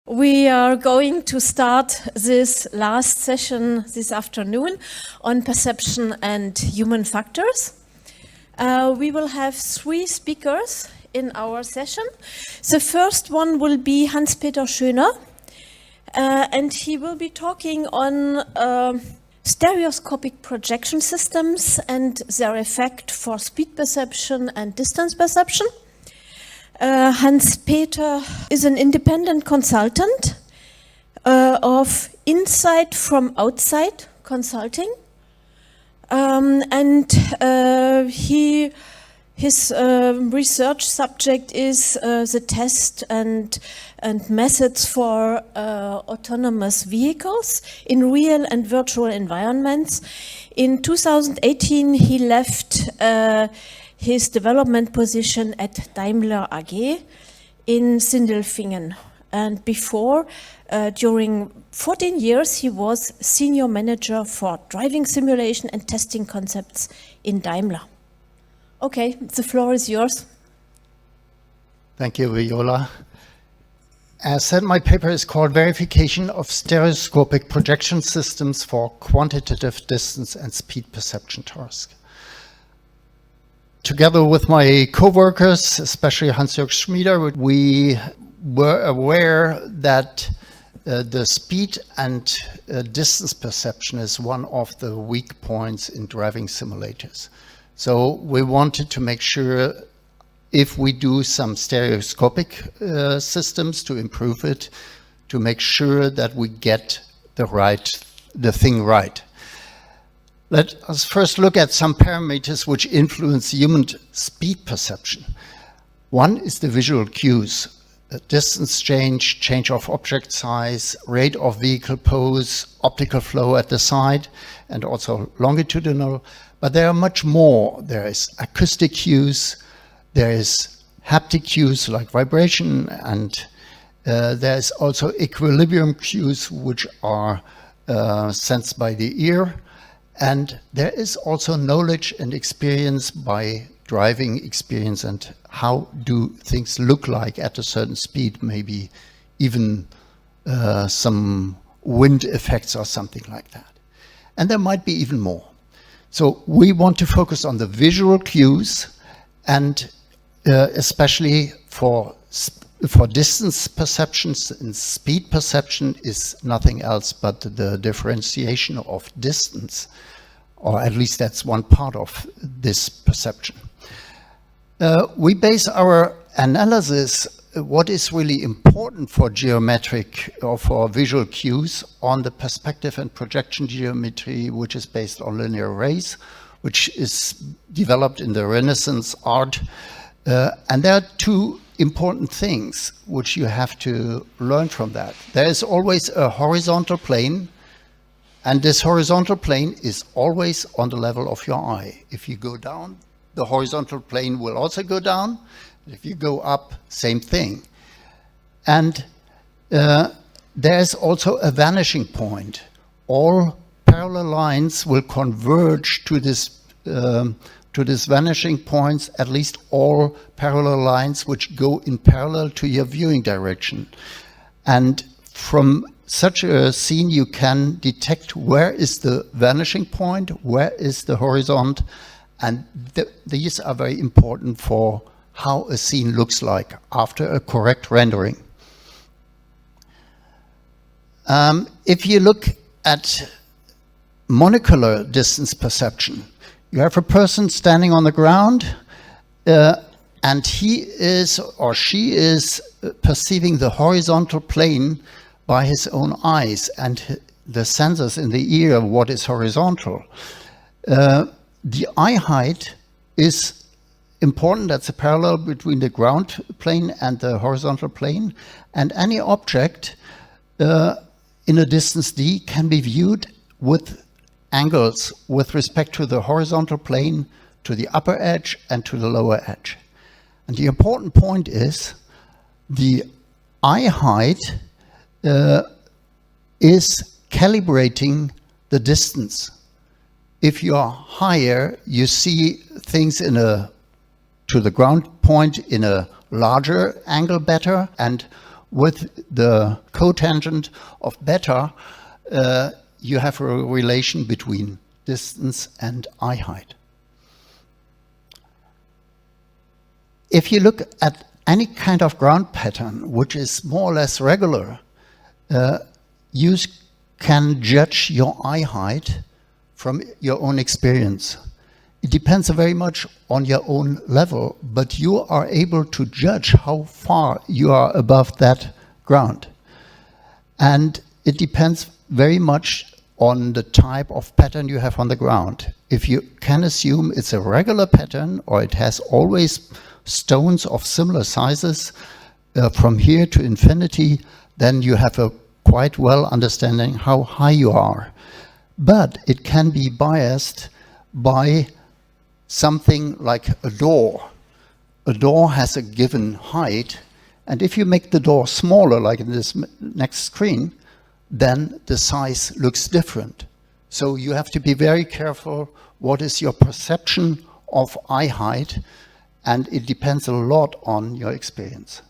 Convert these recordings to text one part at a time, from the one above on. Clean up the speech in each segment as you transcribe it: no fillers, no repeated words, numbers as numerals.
We are going to start this last session this afternoon on perception and human factors. We will have 3 speakers in our session. The first one will be Hans-Peter Schöner, and he will be talking on stereoscopic projection systems and their effect for speed perception and distance perception. Hans-Peter is an independent consultant of Inside from Outside Consulting, and his research subject is the test and methods for autonomous vehicles in real and virtual environments. In 2018, he left his development position at Daimler AG in Sindelfingen. And before, during 14 years, he was senior manager for driving simulation and testing concepts in Daimler. Okay, the floor is yours. Thank you, Viola. As said, my paper is called Verification of Stereoscopic Projection Systems for Quantitative Distance and Speed Perception Tasks. Together with my co-workers, especially Hans-Jörg Schmieder, we were aware that the speed and distance perception is one of the weak points in driving simulators. So we wanted to make sure if we do some stereoscopic systems to improve it, to make sure that we get the thing right. Let us first look at some parameters which influence human speed perception. One is the visual cues, distance change, change of object size, rate of vehicle pose, optical flow at the side, and also longitudinal. But there are much more. There is acoustic cues, there is haptic cues like vibration, and there is also equilibrium cues which are sensed by the ear. And there is also knowledge and experience by driving experience and how do things look like at a certain speed, maybe even some wind effects or something like that. And there might be even more. So we want to focus on the visual cues, and especially for distance perceptions, and speed perception is nothing else but the differentiation of distance, or at least that's one part of this perception. We base our analysis, what is really important for geometric or for visual cues, on the perspective and projection geometry, which is based on linear arrays, which is developed in the Renaissance art. And there are 2 important things which you have to learn from that. There is always a horizontal plane, and this horizontal plane is always on the level of your eye. If you go down, the horizontal plane will also go down. If you go up, same thing. And there's also a vanishing point. All parallel lines will converge to this vanishing points, at least all parallel lines which go in parallel to your viewing direction. And from such a scene, you can detect where is the vanishing point, where is the horizon, and these are very important for how a scene looks like after a correct rendering. If you look at monocular distance perception, you have a person standing on the ground, and he is or she is perceiving the horizontal plane by his own eyes and the sensors in the ear what is horizontal. The eye height is important. That's a parallel between the ground plane and the horizontal plane. And any object in a distance d can be viewed with angles with respect to the horizontal plane, to the upper edge and to the lower edge. And the important point is the eye height is calibrating the distance. If you are higher, you see things to the ground point in a larger angle better, and with the cotangent of beta, you have a relation between distance and eye height. If you look at any kind of ground pattern which is more or less regular, you can judge your eye height from your own experience. It depends very much on your own level, but you are able to judge how far you are above that ground. And it depends very much on the type of pattern you have on the ground. If you can assume it's a regular pattern, or it has always stones of similar sizes from here to infinity, then you have a quite well understanding how high you are. But it can be biased by something like a door. A door has a given height, and if you make the door smaller, like in this next screen, then the size looks different. So you have to be very careful what is your perception of eye height, and it depends a lot on your experience.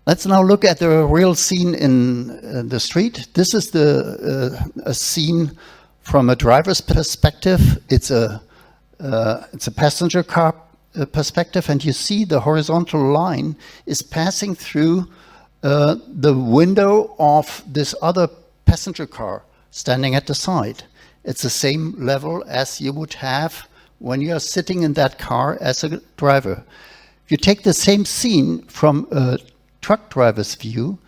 Let's now look at the real scene in the street. This is a scene from a driver's perspective. It's a passenger car perspective, and you see the horizontal line is passing through the window of this other passenger car standing at the side. It's the same level as you would have when you are sitting in that car as a driver. If you take the same scene from a truck driver's view,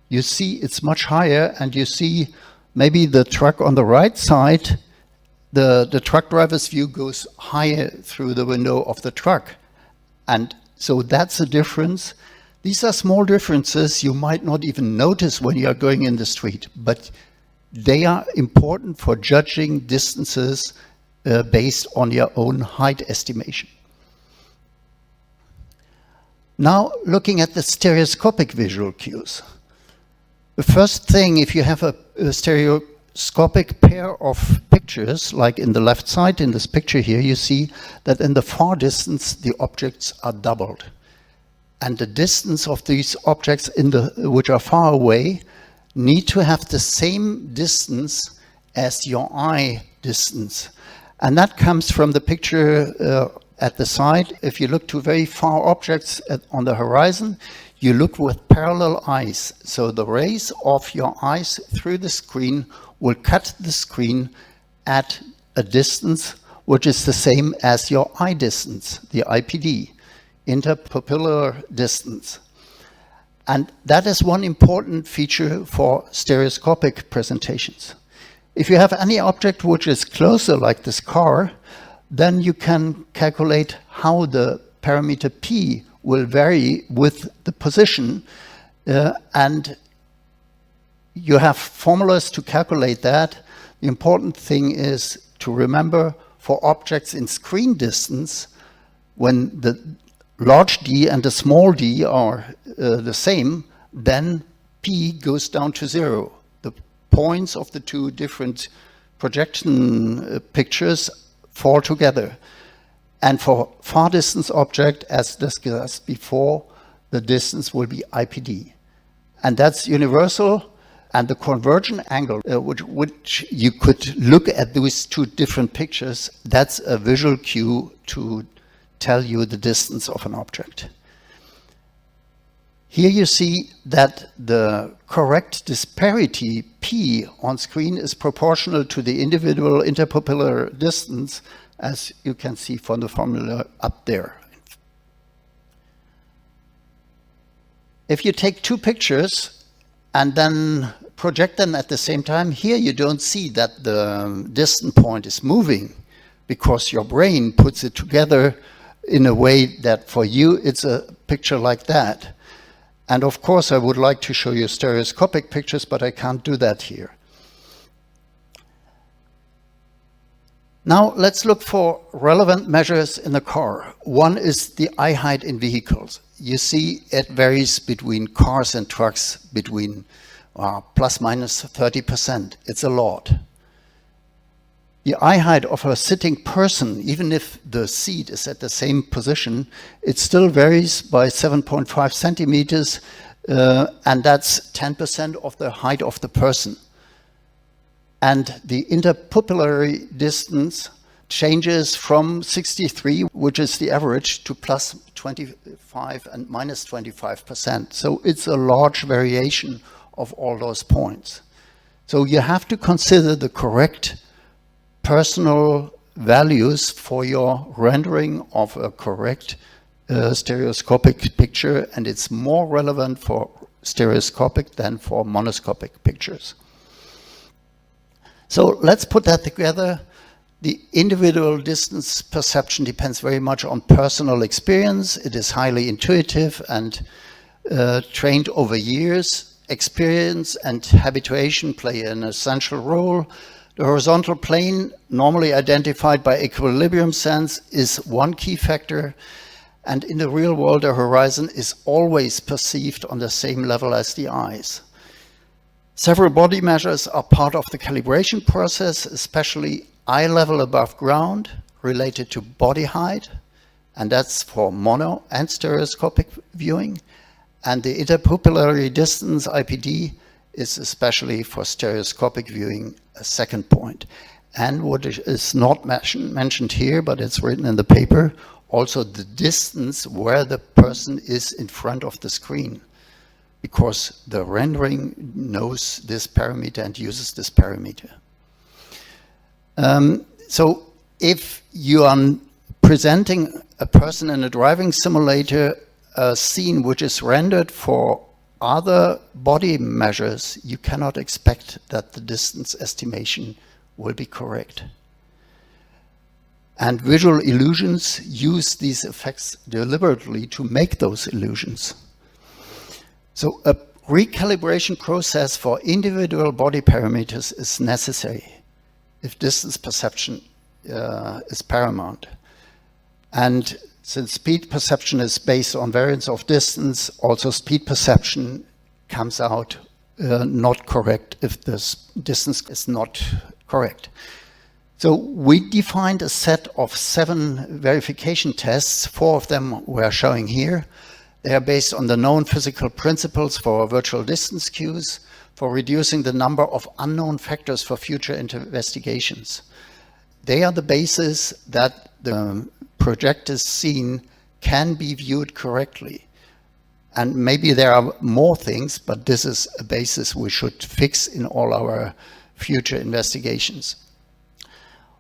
you see it's much higher, and you see maybe the truck on the right side, the truck driver's view goes higher through the window of the truck. And so that's a difference. These are small differences you might not even notice when you are going in the street, but they are important for judging distances based on your own height estimation. Now, looking at the stereoscopic visual cues. The first thing, if you have a stereoscopic pair of pictures, like in the left side in this picture here, you see that in the far distance, the objects are doubled. And the distance of these objects which are far away need to have the same distance as your eye distance. And that comes from the picture at the side. If you look to very far objects on the horizon, you look with parallel eyes. So the rays of your eyes through the screen will cut the screen at a distance which is the same as your eye distance, the IPD, interpupillar distance. And that is one important feature for stereoscopic presentations. If you have any object which is closer, like this car, then you can calculate how the parameter P will vary with the position, and you have formulas to calculate that. The important thing is to remember for objects in screen distance, when the large d and the small d are the same, then P goes down to 0. The points of the two different projection pictures fall together. And for far distance object, as discussed before, the distance will be IPD. And that's universal. And the convergent angle, which you could look at these two different pictures, that's a visual cue to tell you the distance of an object. Here you see that the correct disparity P on screen is proportional to the individual interpupillar distance, as you can see from the formula up there. If you take two pictures and then project them at the same time, here you don't see that the distant point is moving, because your brain puts it together in a way that for you it's a picture like that. And of course I would like to show you stereoscopic pictures, but I can't do that here. Now let's look for relevant measures in the car. One is the eye height in vehicles. You see it varies between cars and trucks between plus minus 30%. It's a lot. the eye height of a sitting person, even if the seat is at the same position, it still varies by 7.5 centimeters, and that's 10% of the height of the person. And the interpupillary distance changes from 63, which is the average, to plus 25 and minus 25%. So it's a large variation of all those points. So you have to consider the correct personal values for your rendering of a correct stereoscopic picture, and it's more relevant for stereoscopic than for monoscopic pictures. So let's put that together. The individual distance perception depends very much on personal experience. It is highly intuitive and trained over years. Experience and habituation play an essential role. The horizontal plane, normally identified by equilibrium sense, is one key factor. And in the real world, the horizon is always perceived on the same level as the eyes. Several body measures are part of the calibration process, especially eye level above ground related to body height, and that's for mono and stereoscopic viewing. And the interpupillary distance, IPD, is especially for stereoscopic viewing a second point. And what is not mentioned here, but it's written in the paper, also the distance where the person is in front of the screen, because the rendering knows this parameter and uses this parameter. So if you are presenting a person in a driving simulator, a scene which is rendered for other body measures, you cannot expect that the distance estimation will be correct. And visual illusions use these effects deliberately to make those illusions. So a recalibration process for individual body parameters is necessary if distance perception is paramount. And since speed perception is based on variance of distance, also speed perception comes out not correct if the distance is not correct. So we defined a set of 7 verification tests. 4 of them we're showing here. They are based on the known physical principles for virtual distance cues, for reducing the number of unknown factors for future investigations. They are the basis that the projected scene can be viewed correctly. And maybe there are more things, but this is a basis we should fix in all our future investigations.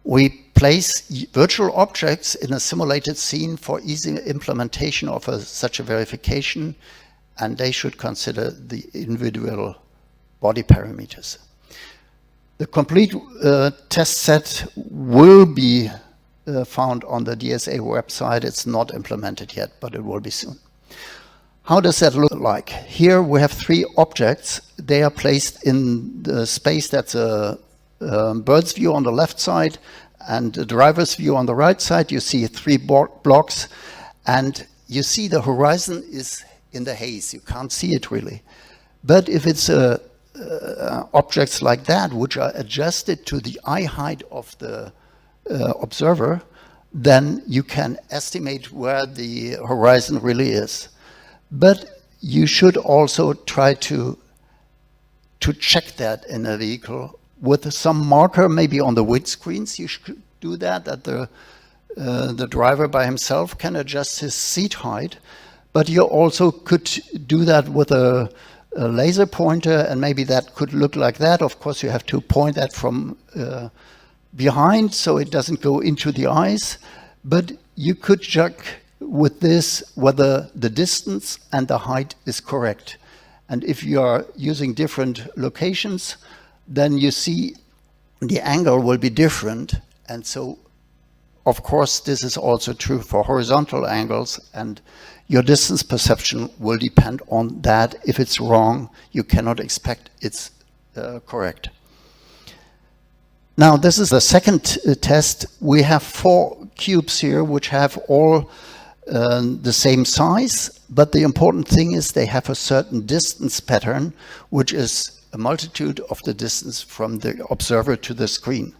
We place virtual objects in a simulated scene for easy implementation of such a verification, and they should consider the individual body parameters. The complete test set will be found on the DSA website. It's not implemented yet, but it will be soon. How does that look like? Here we have 3 objects. They are placed in the space that's a bird's view on the left side and the driver's view on the right side. You see 3 blocks, and you see the horizon is in the haze. You can't see it really. But if it's objects like that, which are adjusted to the eye height of the observer, then you can estimate where the horizon really is. But you should also try to check that in a vehicle with some marker, maybe on the windscreens. You should do that the driver by himself can adjust his seat height, but you also could do that with a laser pointer, and maybe that could look like that. Of course, you have to point that from behind so it doesn't go into the eyes, but you could check with this whether the distance and the height is correct. And if you are using different locations, then you see the angle will be different. And so, of course, this is also true for horizontal angles, and your distance perception will depend on that. If it's wrong, you cannot expect it's correct. Now, this is the second test. We have 4 cubes here, which have all the same size, but the important thing is they have a certain distance pattern, which is a multitude of the distance from the observer to the screen.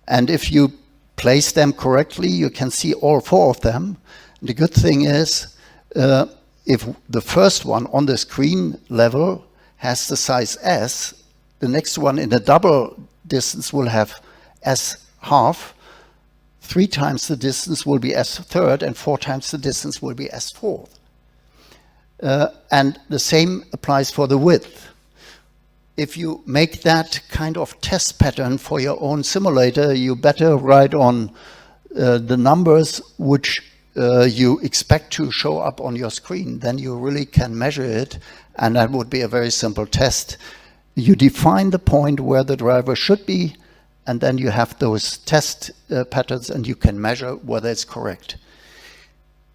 And if you place them correctly, you can see all 4 of them. The good thing is, if the first one on the screen level has the size S, the next one in the double distance will have S half. 3 times the distance will be S third, and 4 times the distance will be S fourth. And the same applies for the width. If you make that kind of test pattern for your own simulator, you better write on the numbers which you expect to show up on your screen. Then you really can measure it, and that would be a very simple test. You define the point where the driver should be, and then you have those test patterns, and you can measure whether it's correct.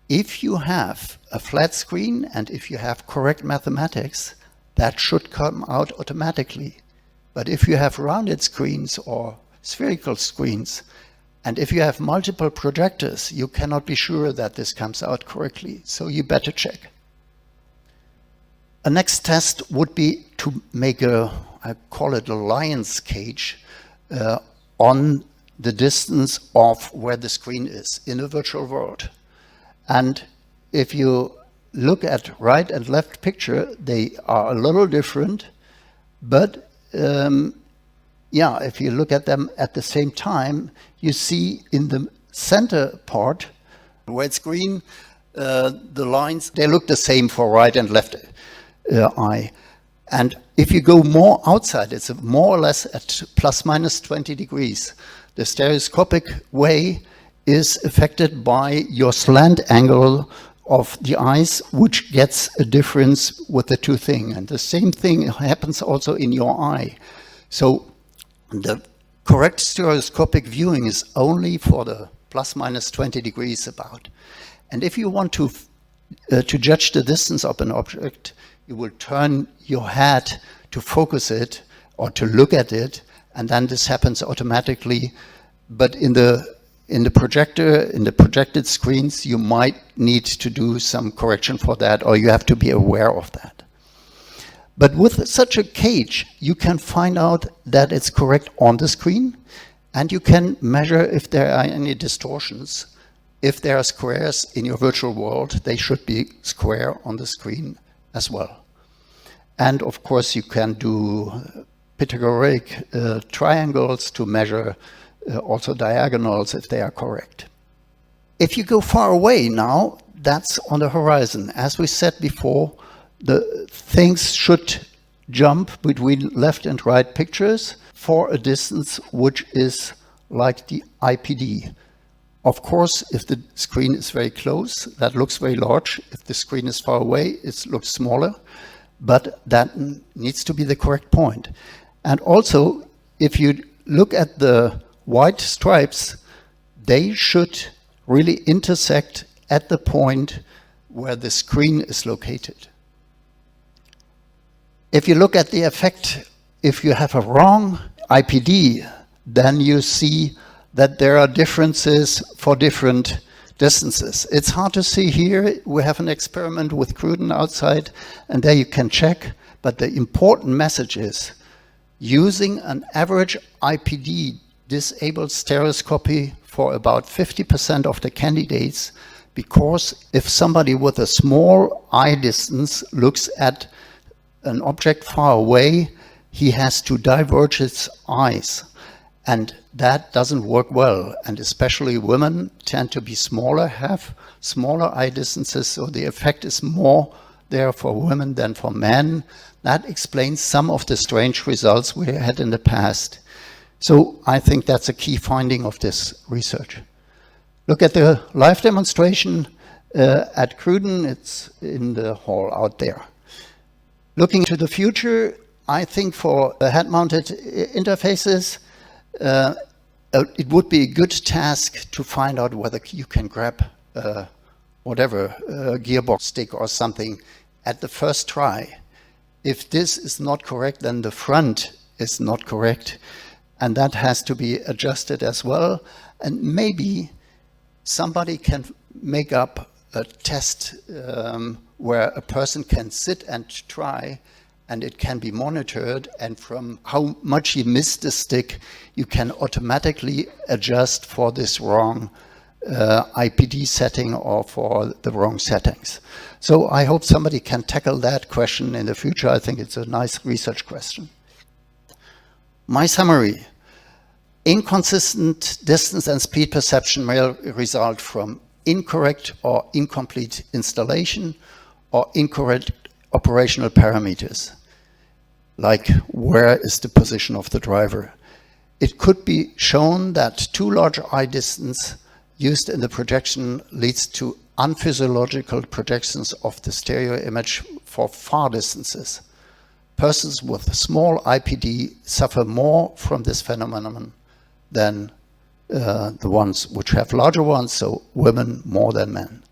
If you have a flat screen and if you have correct mathematics, that should come out automatically. But if you have rounded screens or spherical screens, and if you have multiple projectors, you cannot be sure that this comes out correctly, so you better check. A next test would be to make I call it a lion's cage, on the distance of where the screen is in a virtual world. And if you look at right and left picture, they are a little different, but yeah, if you look at them at the same time, you see in the center part, where it's green, the lines, they look the same for right and left eye. And if you go more outside, it's more or less at plus minus 20 degrees. The stereoscopic way is affected by your slant angle of the eyes, which gets a difference with the 2 things. And the same thing happens also in your eye. So the correct stereoscopic viewing is only for the plus minus 20 degrees about. And if you want to judge the distance of an object, you will turn your head to focus it or to look at it, and then this happens automatically. But in the projector, in the projected screens, you might need to do some correction for that, or you have to be aware of that. But with such a cage, you can find out that it's correct on the screen, and you can measure if there are any distortions. If there are squares in your virtual world, they should be square on the screen as well. And of course, you can do Pythagorean triangles to measure also diagonals if they are correct. If you go far away now, that's on the horizon. As we said before, the things should jump between left and right pictures for a distance which is like the IPD. Of course, if the screen is very close, that looks very large. If the screen is far away, it looks smaller. But that needs to be the correct point. And also, if you look at the white stripes, they should really intersect at the point where the screen is located. If you look at the effect, if you have a wrong IPD, then you see that there are differences for different distances. It's hard to see here. We have an experiment with Cruden outside, and there you can check. But the important message is using an average IPD disables stereoscopy for about 50% of the candidates, because if somebody with a small eye distance looks at an object far away, he has to diverge his eyes. And that doesn't work well. And especially women tend to be smaller, have smaller eye distances, so the effect is more there for women than for men. That explains some of the strange results we had in the past. So I think that's a key finding of this research. Look at the live demonstration at Cruden. It's in the hall out there. Looking to the future, I think for the head-mounted interfaces, it would be a good task to find out whether you can grab whatever gearbox stick or something at the first try. If this is not correct, then the front is not correct, and that has to be adjusted as well. And maybe somebody can make up a test where a person can sit and try, and it can be monitored, and from how much you miss the stick, you can automatically adjust for this wrong IPD setting or for the wrong settings. So I hope somebody can tackle that question in the future. I think it's a nice research question. My summary: inconsistent distance and speed perception may result from incorrect or incomplete installation or incorrect operational parameters, like where is the position of the driver. It could be shown that too large eye distance used in the projection leads to unphysiological projections of the stereo image for far distances. Persons with small IPD suffer more from this phenomenon than the ones which have larger ones, so women more than men.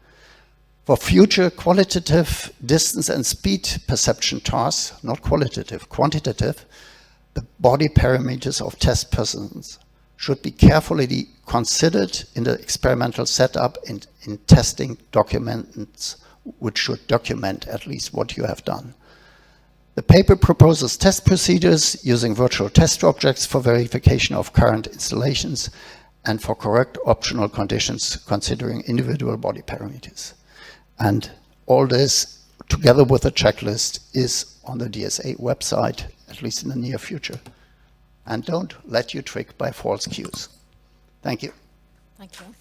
For future qualitative distance and speed perception tasks, not qualitative, quantitative, the body parameters of test persons should be carefully considered in the experimental setup in testing documents, which should document at least what you have done. The paper proposes test procedures using virtual test objects for verification of current installations and for correct optional conditions considering individual body parameters. And all this, together with a checklist, is on the DSA website, at least in the near future. And don't let you trick by false cues. Thank you. Thank you.